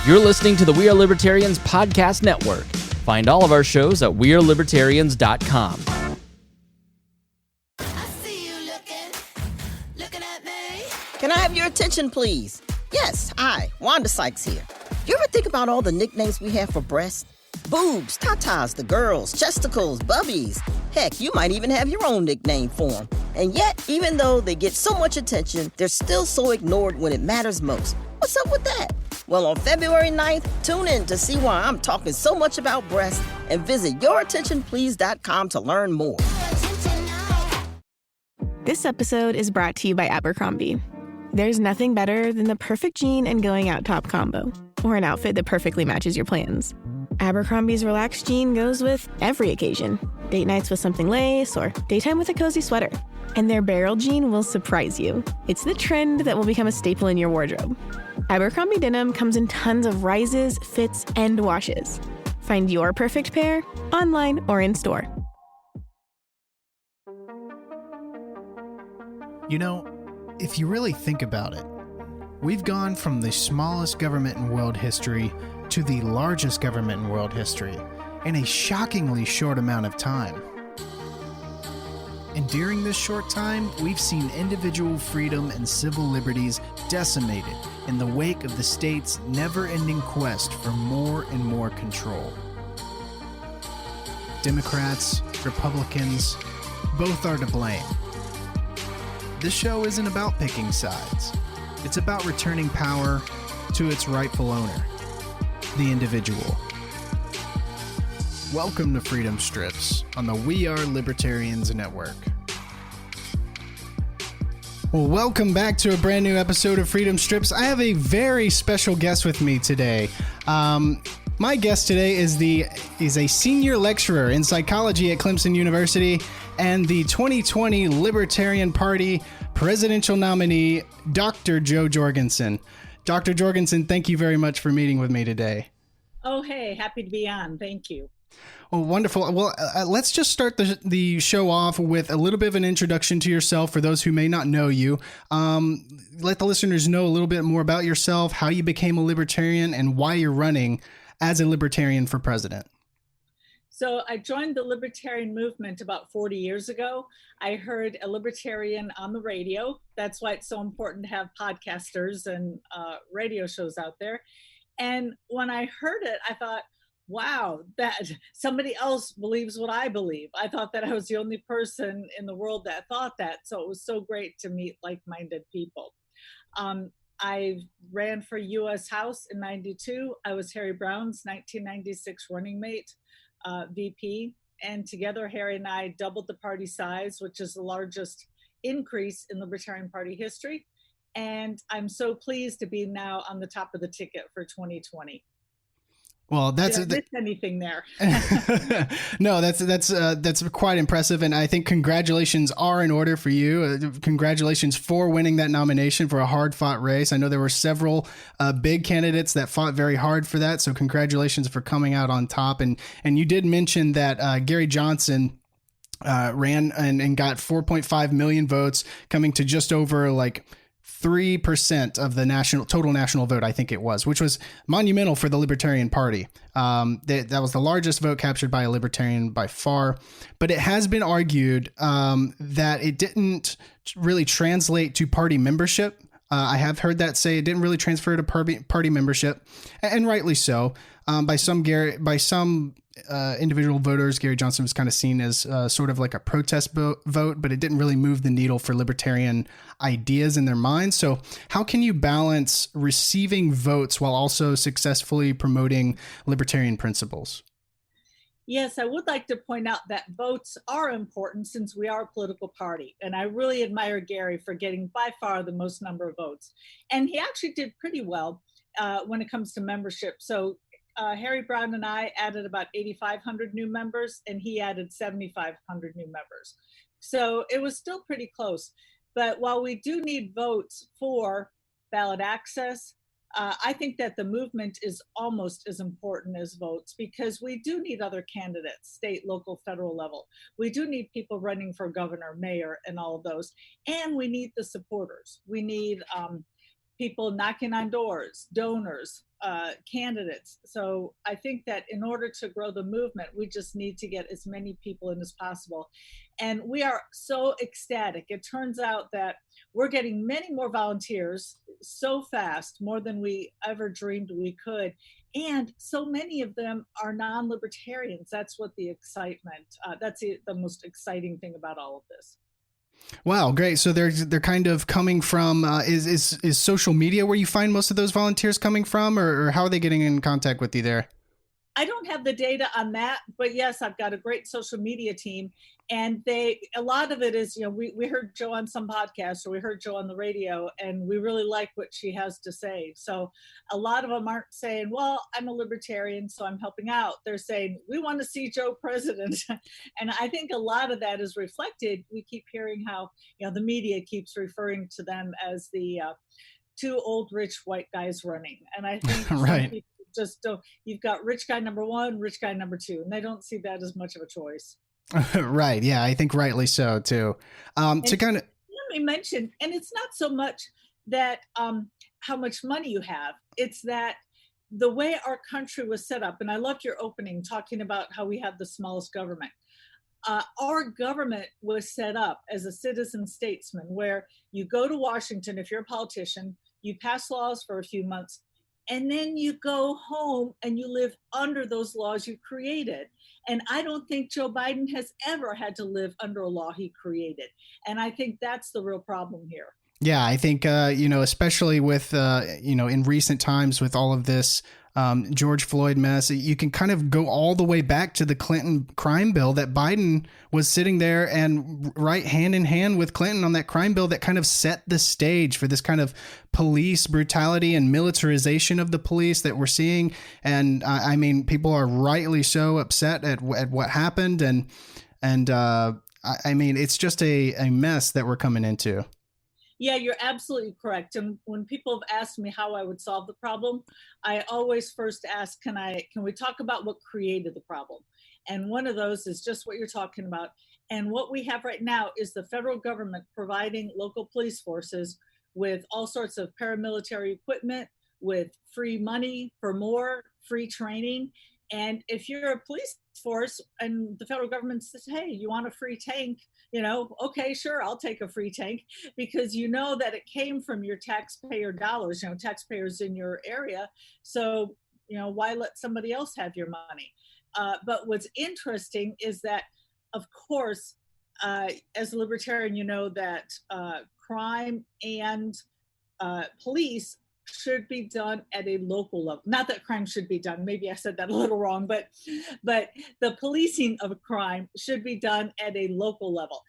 You're listening to the We Are Libertarians podcast network. Find all of our shows at wearelibertarians.com. Can I have your attention, please? Yes, hi, Wanda Sykes here. You ever think about all the nicknames we have for breasts? Boobs, tatas, the girls, chesticles, bubbies. Heck, you might even have your own nickname for them. And yet, even though they get so much attention, they're still so ignored when it matters most. What's up with that? Well, on February 9th, tune in to see why I'm talking so much about breasts and visit yourattentionplease.com to learn more. This episode is brought to you by Abercrombie. There's nothing better than the perfect jean and going out top combo, or an outfit that perfectly matches your plans. Abercrombie's relaxed jean goes with every occasion. Date nights with something lace, or daytime with a cozy sweater. And their barrel jean will surprise you. It's the trend that will become a staple in your wardrobe. Abercrombie denim comes in tons of rises, fits, and washes. Find your perfect pair online or in store. You know, if you really think about it, we've gone from the smallest government in world history to the largest government in world history in a shockingly short amount of time. And during this short time, we've seen individual freedom and civil liberties decimated in the wake of the state's never-ending quest for more and more control. Democrats, Republicans, both are to blame. This show isn't about picking sides. It's about returning power to its rightful owner, the individual. Welcome to Freedom Strips on the We Are Libertarians Network. Well, welcome back to a brand new episode of Freedom Strips. I have a very special guest with me today. My guest today is a senior lecturer in psychology at Clemson University and the 2020 Libertarian Party presidential nominee, Dr. Joe Jorgensen. Dr. Jorgensen, thank you very much for meeting with me today. Oh, hey, happy to be on. Thank you. Well, wonderful. Well, let's just start the show off with a little bit of an introduction to yourself for those who may not know you. Let the listeners know a little bit more about yourself, how you became a libertarian, and why you're running as a libertarian for president. So I joined the libertarian movement about 40 years ago. I heard a libertarian on the radio. That's why it's so important to have podcasters and radio shows out there. And when I heard it, I thought, wow, that somebody else believes what I believe. I thought that I was the only person in the world that thought that. So it was so great to meet like-minded people. I ran for U.S. House in 92. I was Harry Brown's 1996 running mate, VP. And together, Harry and I doubled the party size, which is the largest increase in Libertarian Party history. And I'm so pleased to be now on the top of the ticket for 2020. Well, that's Did I miss anything there. No, that's quite impressive, and I think congratulations are in order for you. Congratulations for winning that nomination for a hard-fought race. I know there were several big candidates that fought very hard for that, so congratulations for coming out on top. And you did mention that Gary Johnson ran and got 4.5 million votes, coming to just over 3% of the total national vote, I think it was, which was monumental for the Libertarian Party. That was the largest vote captured by a Libertarian by far. But it has been argued that it didn't really translate to party membership. I have heard that say it didn't really transfer to party membership, and rightly so. By some individual voters, Gary Johnson was kind of seen as sort of like a protest vote, but it didn't really move the needle for libertarian ideas in their minds. So how can you balance receiving votes while also successfully promoting libertarian principles? Yes, I would like to point out that votes are important since we are a political party. And I really admire Gary for getting by far the most number of votes. And he actually did pretty well when it comes to membership. So Harry Brown and I added about 8,500 new members, and he added 7,500 new members. So it was still pretty close. But while we do need votes for ballot access, I think that the movement is almost as important as votes, because we do need other candidates, state, local, federal level. We do need people running for governor, mayor, and all of those. And we need the supporters. We need people knocking on doors, donors, candidates. So I think that in order to grow the movement, we just need to get as many people in as possible. And we are so ecstatic. It turns out that we're getting many more volunteers so fast, more than we ever dreamed we could. And so many of them are non-libertarians. That's what the excitement, that's the most exciting thing about all of this. Wow, great. So they're kind of coming from is social media where you find most of those volunteers coming from, or how are they getting in contact with you there? I don't have the data on that, but yes, I've got a great social media team, and a lot of it is, we heard Jo on some podcast, or we heard Jo on the radio, and we really like what she has to say. So a lot of them aren't saying, well, I'm a libertarian, so I'm helping out. They're saying, we want to see Jo president. And I think a lot of that is reflected. We keep hearing how, the media keeps referring to them as the two old rich white guys running. And I think right. People just don't. You've got rich guy number one, rich guy number two, and they don't see that as much of a choice. Right. Yeah, I think rightly so too. To kind of let me mention, and it's not so much that how much money you have, it's that the way our country was set up, and I loved your opening talking about how we have the smallest government. Our government was set up as a citizen statesman, where you go to Washington if you're a politician, you pass laws for a few months, and then you go home and you live under those laws you created. And I don't think Joe Biden has ever had to live under a law he created. And I think that's the real problem here. Yeah, I think, especially with, in recent times with all of this George Floyd mess, you can kind of go all the way back to the Clinton crime bill that Biden was sitting there and right hand in hand with Clinton on that crime bill that kind of set the stage for this kind of police brutality and militarization of the police that we're seeing. And I mean, people are rightly so upset at what happened. And I mean, it's just a mess that we're coming into. Yeah, you're absolutely correct. And when people have asked me how I would solve the problem, I always first ask, can we talk about what created the problem? And one of those is just what you're talking about. And what we have right now is the federal government providing local police forces with all sorts of paramilitary equipment, with free money for more, free training. And if you're a police force and the federal government says, hey, you want a free tank? Okay, sure, I'll take a free tank, because that it came from your taxpayer dollars, taxpayers in your area. So, why let somebody else have your money? But what's interesting is that, of course, as a libertarian, that crime and police should be done at a local level. Not that crime should be done. Maybe I said that a little wrong, but the policing of crime should be done at a local level.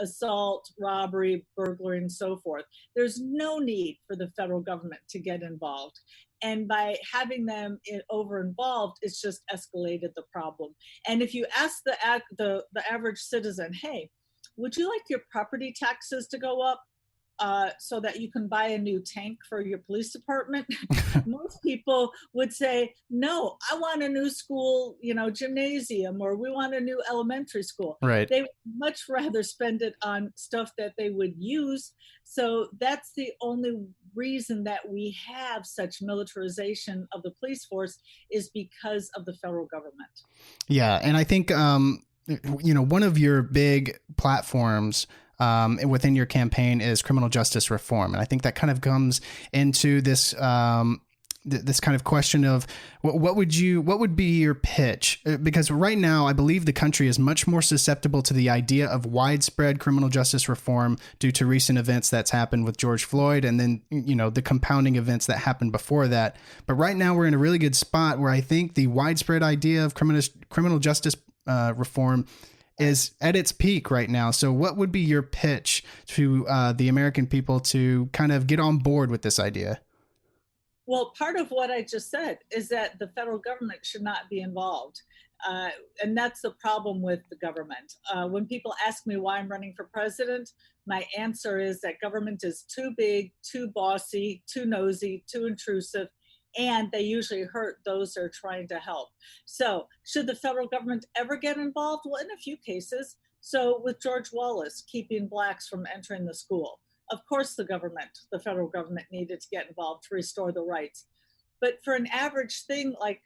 Assault, robbery, burglary, and so forth. There's no need for the federal government to get involved. And by having them over involved, it's just escalated the problem. And if you ask the average citizen, hey, would you like your property taxes to go up so that you can buy a new tank for your police department? Most people would say, no, I want a new school, gymnasium, or we want a new elementary school. Right. They would much rather spend it on stuff that they would use. So that's the only reason that we have such militarization of the police force, is because of the federal government. Yeah. And I think, one of your big platforms within your campaign is criminal justice reform. And I think that kind of comes into this this kind of question of what would be your pitch? Because right now, I believe the country is much more susceptible to the idea of widespread criminal justice reform due to recent events that's happened with George Floyd, and then, the compounding events that happened before that. But right now we're in a really good spot where I think the widespread idea of criminal justice reform is at its peak right now. So what would be your pitch to the American people to kind of get on board with this idea? Well, part of what I just said is that the federal government should not be involved. And that's the problem with the government. When people ask me why I'm running for president, my answer is that government is too big, too bossy, too nosy, too intrusive, and they usually hurt those they're trying to help. So should the federal government ever get involved? Well, in a few cases. So with George Wallace keeping blacks from entering the school, of course the federal government needed to get involved to restore the rights. But for an average thing like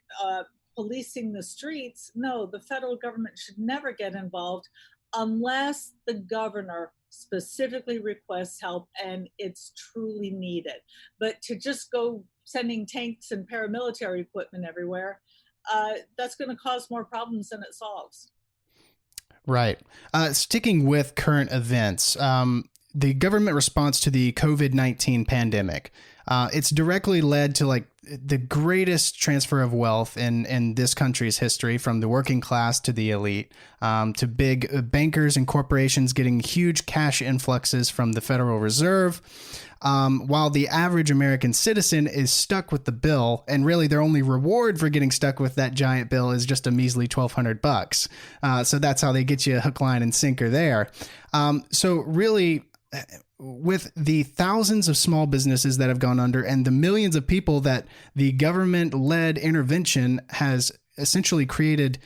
policing the streets, no, the federal government should never get involved unless the governor specifically requests help and it's truly needed. But to just go sending tanks and paramilitary equipment everywhere, that's going to cause more problems than it solves. Right. Sticking with current events, the government response to the COVID-19 pandemic, it's directly led to like the greatest transfer of wealth in this country's history, from the working class to the elite, to big bankers and corporations getting huge cash influxes from the Federal Reserve. While the average American citizen is stuck with the bill, and really their only reward for getting stuck with that giant bill is just a measly $1,200. So that's how they get you hook, line, and sinker there. So really, with the thousands of small businesses that have gone under and the millions of people that the government-led intervention has essentially created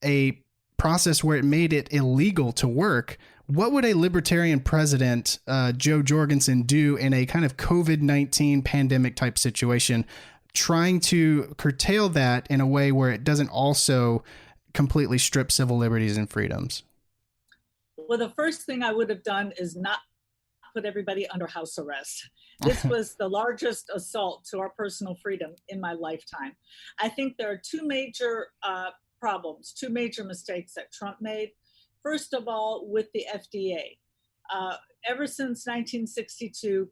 a process where it made it illegal to work, what would a libertarian president, Joe Jorgensen, do in a kind of COVID-19 pandemic type situation, trying to curtail that in a way where it doesn't also completely strip civil liberties and freedoms? Well, the first thing I would have done is not put everybody under house arrest. This was the largest assault to our personal freedom in my lifetime. I think there are two major problems, two major mistakes that Trump made. First of all, with the FDA. Ever since 1962,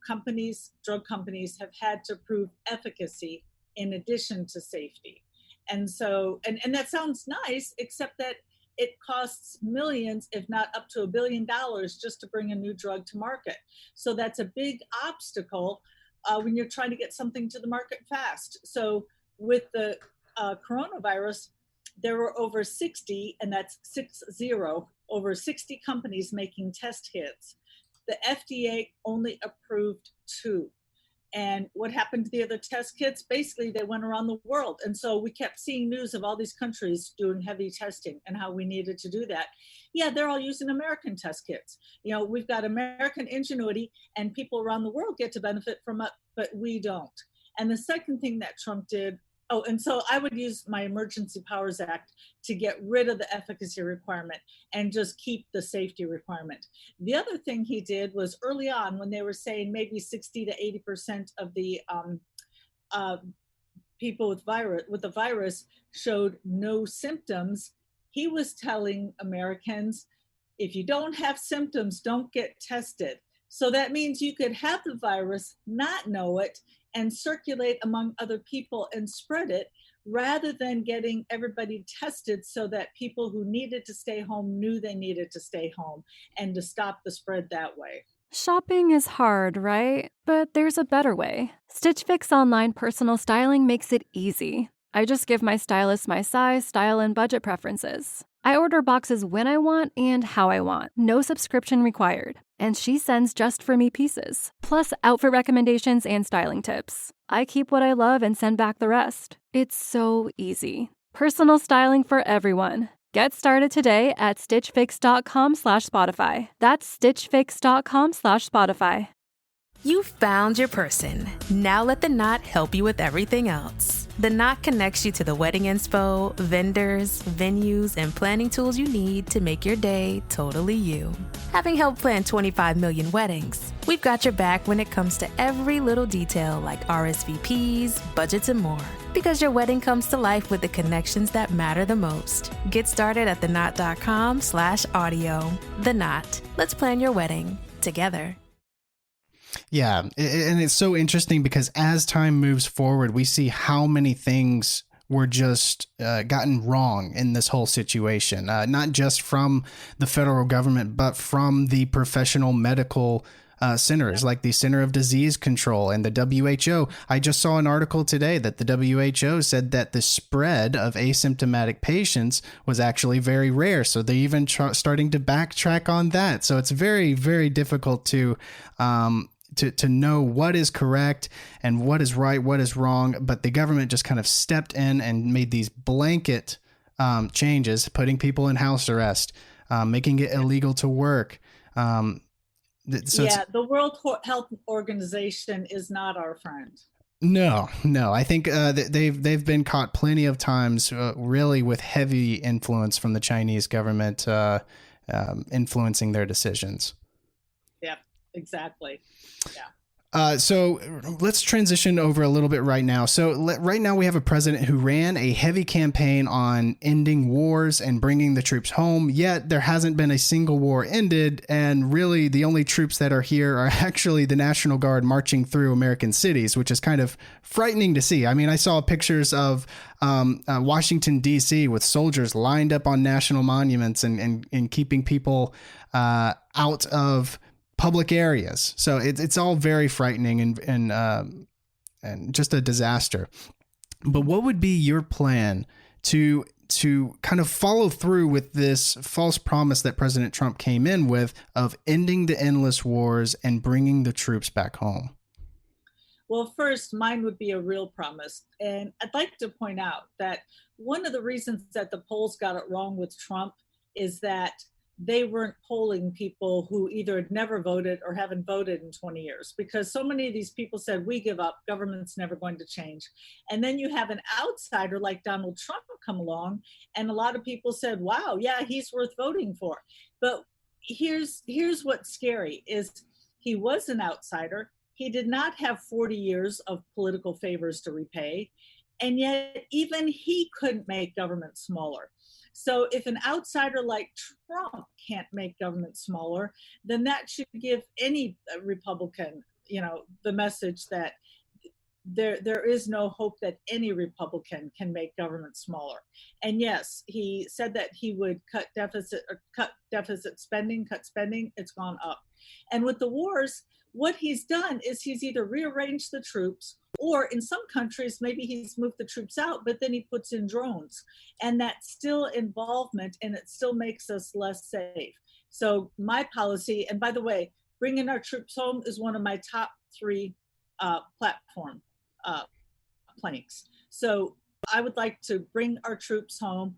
drug companies have had to prove efficacy in addition to safety. And so, and that sounds nice, except that it costs millions, if not up to $1 billion, just to bring a new drug to market. So that's a big obstacle when you're trying to get something to the market fast. So with the coronavirus, there were over 60, and that's 60, over 60 companies making test kits. The FDA only approved 2. And what happened to the other test kits? Basically, they went around the world. And so we kept seeing news of all these countries doing heavy testing and how we needed to do that. Yeah, they're all using American test kits. You know, we've got American ingenuity and people around the world get to benefit from it, but we don't. And the second thing that Trump did, and so I would use my Emergency Powers Act to get rid of the efficacy requirement and just keep the safety requirement. The other thing he did was early on, when they were saying maybe 60 to 80% of the people with the virus showed no symptoms, he was telling Americans, if you don't have symptoms, don't get tested. So that means you could have the virus, not know it, and circulate among other people and spread it, rather than getting everybody tested so that people who needed to stay home knew they needed to stay home, and to stop the spread that way. Shopping is hard, right? But there's a better way. Stitch Fix online personal styling makes it easy. I just give my stylist my size, style, and budget preferences. I order boxes when I want and how I want. No subscription required. And she sends just for me pieces, plus outfit recommendations and styling tips. I keep what I love and send back the rest. It's so easy. Personal styling for everyone. Get started today at stitchfix.com/Spotify. That's stitchfix.com/Spotify. You found your person. Now let the Knot help you with everything else. The Knot connects you to the wedding inspo, vendors, venues, and planning tools you need to make your day totally you. Having helped plan 25 million weddings, we've got your back when it comes to every little detail like RSVPs, budgets, and more. Because your wedding comes to life with the connections that matter the most. Get started at theknot.com/audio. The Knot. Let's plan your wedding together. Yeah, and it's so interesting because as time moves forward, we see how many things were just gotten wrong in this whole situation, not just from the federal government, but from the professional medical centers like the Center of Disease Control and the WHO. I just saw an article today that the WHO said that the spread of asymptomatic patients was actually very rare. So they're even starting to backtrack on that. So it's very, very difficult to know what is correct and what is right, what is wrong. But the government just kind of stepped in and made these blanket changes, putting people in house arrest, making it illegal to work. The World Health Organization is not our friend. No. I think they've been caught plenty of times, really with heavy influence from the Chinese government influencing their decisions. Yeah, exactly. Yeah. So let's transition over a little bit right now. So right now we have a president who ran a heavy campaign on ending wars and bringing the troops home, yet there hasn't been a single war ended. And really the only troops that are here are actually the National Guard marching through American cities, which is kind of frightening to see. I mean, I saw pictures of Washington, D.C. with soldiers lined up on national monuments and keeping people out of public areas. So it's all very frightening and just a disaster. But what would be your plan to kind of follow through with this false promise that President Trump came in with of ending the endless wars and bringing the troops back home? Well, first, mine would be a real promise. And I'd like to point out that one of the reasons that the polls got it wrong with Trump is that they weren't polling people who either had never voted or haven't voted in 20 years, because so many of these people said, we give up, government's never going to change. And then you have an outsider like Donald Trump come along, and a lot of people said, wow, yeah, he's worth voting for. But here's what's scary is he was an outsider. He did not have 40 years of political favors to repay. And yet even he couldn't make government smaller. So if an outsider like Trump can't make government smaller, then that should give any Republican, the message that there is no hope that any Republican can make government smaller. And yes, he said that he would cut deficit spending. It's gone up. And with the wars, what he's done is he's either rearranged the troops, or in some countries, maybe he's moved the troops out, but then he puts in drones. And that's still involvement, and it still makes us less safe. So my policy, and by the way, bringing our troops home is one of my top 3 platform planks. So I would like to bring our troops home,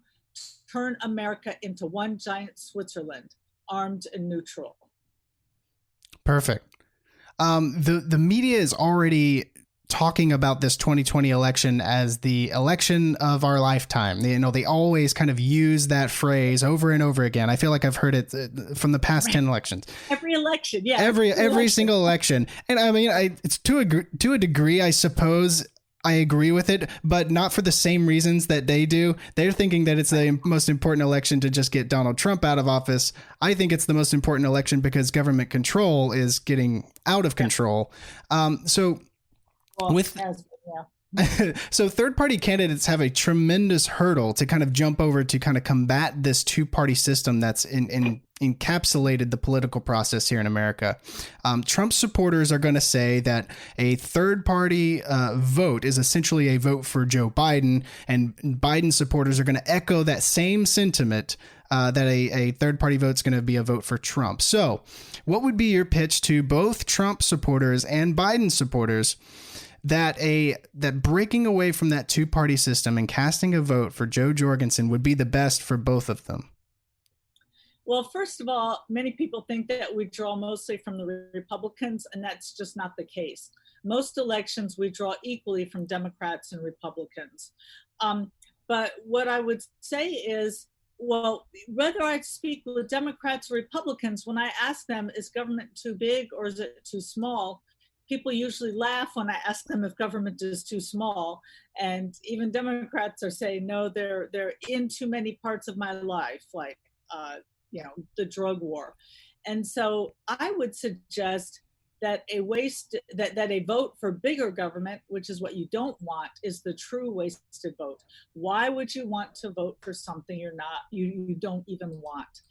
turn America into one giant Switzerland, armed and neutral. Perfect. The media is already talking about this 2020 election as the election of our lifetime. They always kind of use that phrase over and over again. I feel like I've heard it from the past 10 elections. Every election, yeah. Every single election. And I mean, it's to a degree, I suppose I agree with it, but not for the same reasons that they do. They're thinking that it's the most important election to just get Donald Trump out of office. I think it's the most important election because government control is getting out of control. So third-party candidates have a tremendous hurdle to kind of jump over to kind of combat this two-party system that's encapsulated the political process here in America. Trump supporters are going to say that a third-party vote is essentially a vote for Joe Biden, and Biden supporters are going to echo that same sentiment that a third-party vote is going to be a vote for Trump. So what would be your pitch to both Trump supporters and Biden supporters that breaking away from that two-party system and casting a vote for Joe Jorgensen would be the best for both of them? Well, first of all, many people think that we draw mostly from the Republicans, and that's just not the case. Most elections, we draw equally from Democrats and Republicans. But what I would say is, well, whether I speak with Democrats or Republicans, when I ask them, is government too big or is it too small? People usually laugh when I ask them if government is too small. And even Democrats are saying, no, they're in too many parts of my life, like, the drug war. And so I would suggest that a vote for bigger government, which is what you don't want, is the true wasted vote. Why would you want to vote for something you don't even want?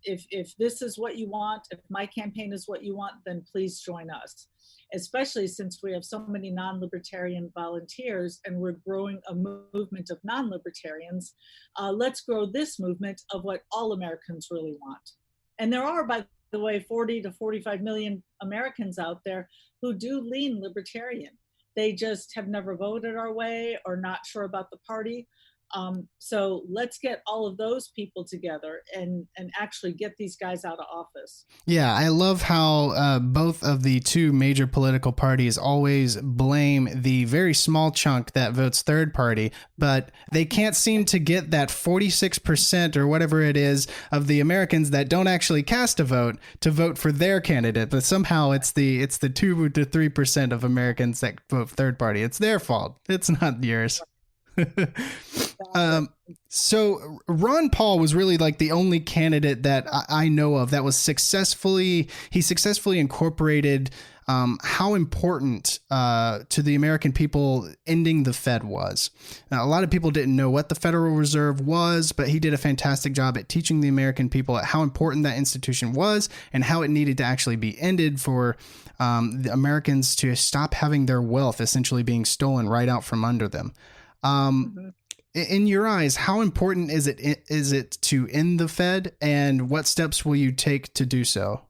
If this is what you want, if my campaign is what you want, then please join us. Especially since we have so many non-libertarian volunteers and we're growing a movement of non-libertarians. Let's grow this movement of what all Americans really want. And there are, by the way, 40 to 45 million Americans out there who do lean libertarian. They just have never voted our way or not sure about the party. So let's get all of those people together and actually get these guys out of office. Yeah, I love how both of the two major political parties always blame the very small chunk that votes third party, but they can't seem to get that 46% or whatever it is of the Americans that don't actually cast a vote to vote for their candidate. But somehow it's the 2 to 3% of Americans that vote third party. It's their fault. It's not yours. So Ron Paul was really like the only candidate that I know of that was successfully incorporated how important to the American people ending the Fed was. Now, a lot of people didn't know what the Federal Reserve was, but he did a fantastic job at teaching the American people how important that institution was and how it needed to actually be ended for the Americans to stop having their wealth essentially being stolen right out from under them. In your eyes, how important is it to end the Fed, and what steps will you take to do so?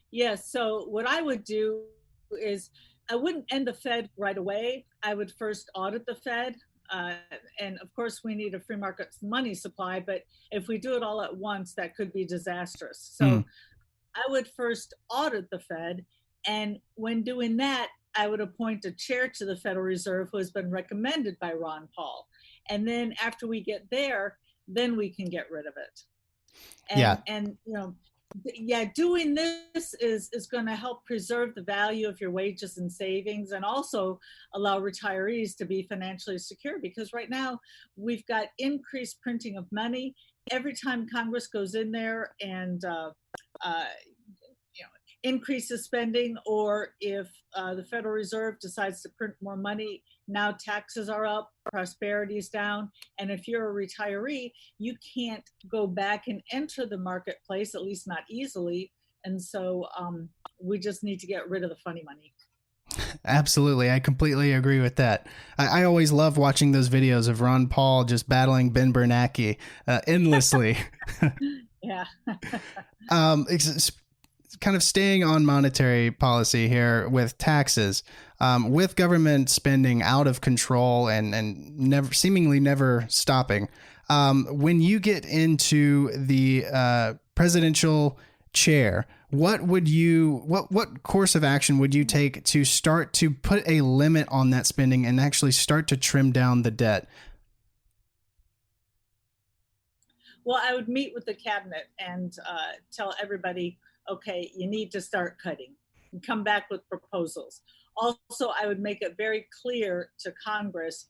Yes. So what I would do is I wouldn't end the Fed right away. I would first audit the Fed. And of course, we need a free market money supply. But if we do it all at once, that could be disastrous. So I would first audit the Fed. And when doing that, I would appoint a chair to the Federal Reserve who has been recommended by Ron Paul. And then after we get there, then we can get rid of it. And doing this is going to help preserve the value of your wages and savings, and also allow retirees to be financially secure, because right now we've got increased printing of money. Every time Congress goes in there and increases spending, or if the Federal Reserve decides to print more money, now taxes are up, prosperity is down. And if you're a retiree, you can't go back and enter the marketplace, at least not easily. And so we just need to get rid of the funny money. Absolutely. I completely agree with that. I always love watching those videos of Ron Paul just battling Ben Bernanke endlessly. Yeah. It's kind of staying on monetary policy here with taxes, with government spending out of control and seemingly never stopping. When you get into the presidential chair, what course of action would you take to start to put a limit on that spending and actually start to trim down the debt? Well, I would meet with the cabinet and tell everybody, okay, you need to start cutting and come back with proposals. Also, I would make it very clear to Congress,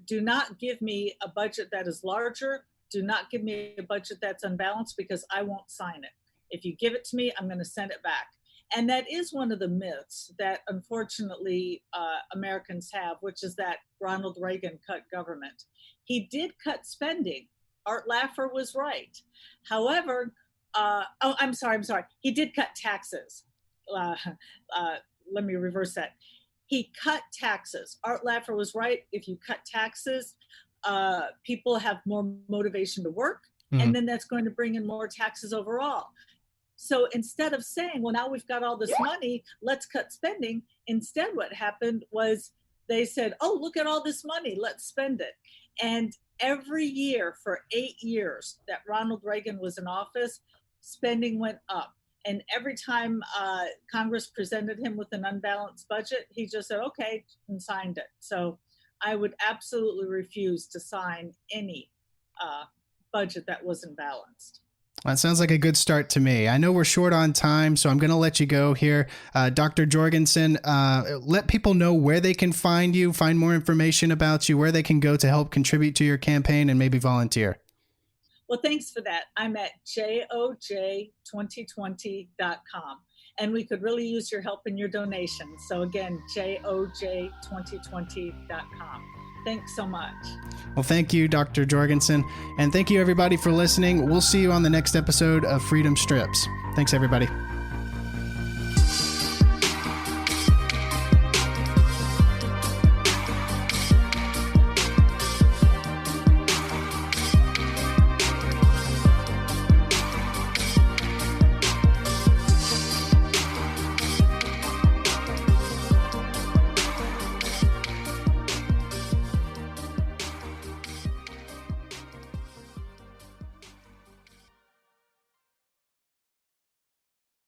do not give me a budget that is larger. Do not give me a budget that's unbalanced, because I won't sign it. If you give it to me, I'm going to send it back. And that is one of the myths that unfortunately Americans have, which is that Ronald Reagan cut government. He did cut spending. Art Laffer was right. However, I'm sorry. He did cut taxes. Let me reverse that. He cut taxes. Art Laffer was right. If you cut taxes, people have more motivation to work, and then that's going to bring in more taxes overall. So instead of saying, well, now we've got all this money, let's cut spending, instead what happened was they said, oh, look at all this money, let's spend it. And every year for 8 years that Ronald Reagan was in office, spending went up. And every time Congress presented him with an unbalanced budget, he just said, okay, and signed it. So I would absolutely refuse to sign any budget that wasn't balanced. That sounds like a good start to me. I know we're short on time, so I'm going to let you go here. Dr. Jorgensen, let people know where they can find you, find more information about you, where they can go to help contribute to your campaign and maybe volunteer. Well, thanks for that. I'm at joj2020.com, and we could really use your help and your donations. So again, joj2020.com. Thanks so much. Well, thank you, Dr. Jorgensen. And thank you, everybody, for listening. We'll see you on the next episode of Freedom Strips. Thanks, everybody.